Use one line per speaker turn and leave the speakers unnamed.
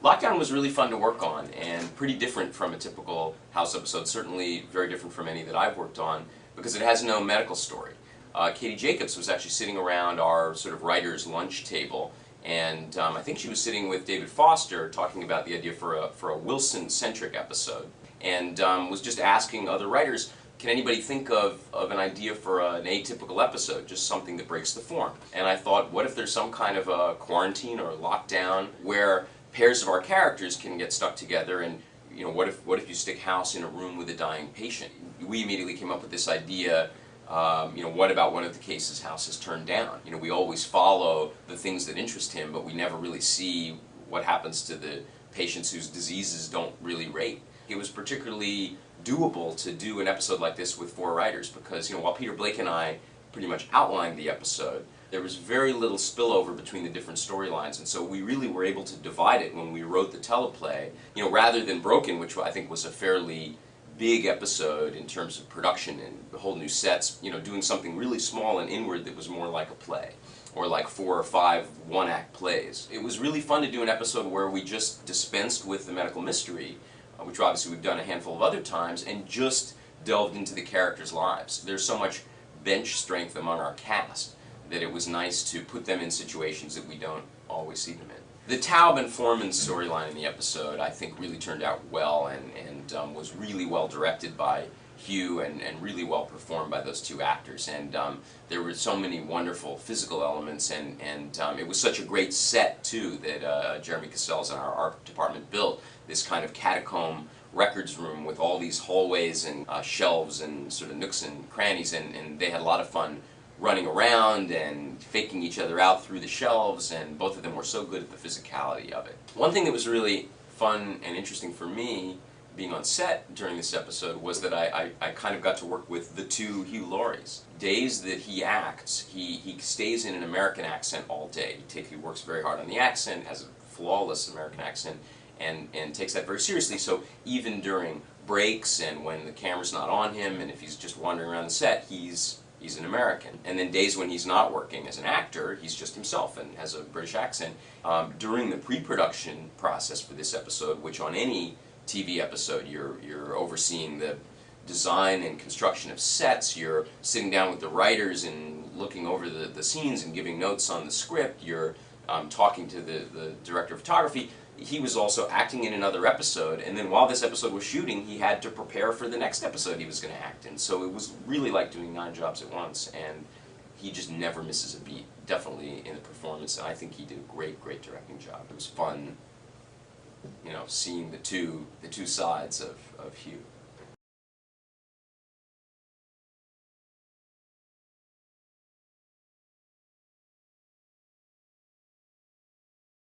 Lockdown was really fun to work on and pretty different from a typical House episode, certainly very different from any that I've worked on because it has no medical story. Katie Jacobs was actually sitting around our sort of writer's lunch table, and I think she was sitting with David Foster talking about the idea for a Wilson-centric episode, and was just asking other writers, can anybody think of an idea for an atypical episode, just something that breaks the form? And I thought, what if there's some kind of a quarantine or a lockdown where pairs of our characters can get stuck together, and what if you stick House in a room with a dying patient? We immediately came up with this idea. What about one of the cases House has turned down? We always follow the things that interest him, but we never really see what happens to the patients whose diseases don't really rate. It was particularly doable to do an episode like this with 4 writers because, while Peter Blake and I pretty much outlined the episode, there was very little spillover between the different storylines, and so we really were able to divide it when we wrote the teleplay. Rather than Broken, which I think was a fairly big episode in terms of production and whole new sets, doing something really small and inward that was more like a play, or like 4 or 5 one-act plays. It was really fun to do an episode where we just dispensed with the medical mystery, which obviously we've done a handful of other times, and just delved into the characters' lives. There's so much bench strength among our cast that it was nice to put them in situations that we don't always see them in. The Taub and Foreman storyline in the episode, I think, really turned out well and was really well directed by Hugh and really well performed by those 2 actors. And there were so many wonderful physical elements, and it was such a great set, too, that Jeremy Cassels and our art department built, this kind of catacomb records room with all these hallways and shelves and sort of nooks and crannies, and they had a lot of fun running around and faking each other out through the shelves, and both of them were so good at the physicality of it. One thing that was really fun and interesting for me being on set during this episode was that I kind of got to work with the 2 Hugh Laurie's. Days that he acts, he stays in an American accent all day. He works very hard on the accent, has a flawless American accent, and takes that very seriously. So even during breaks and when the camera's not on him and if he's just wandering around the set, he's an American. And then days when he's not working as an actor, he's just himself and has a British accent. During the pre-production process for this episode, which on any TV episode you're overseeing the design and construction of sets, you're sitting down with the writers and looking over the scenes and giving notes on the script, you're talking to the director of photography. He was also acting in another episode, and then while this episode was shooting, he had to prepare for the next episode he was going to act in. So it was really like doing 9 jobs at once, and he just never misses a beat, definitely in the performance, and I think he did a great directing job. It was fun, seeing the two sides of Hugh.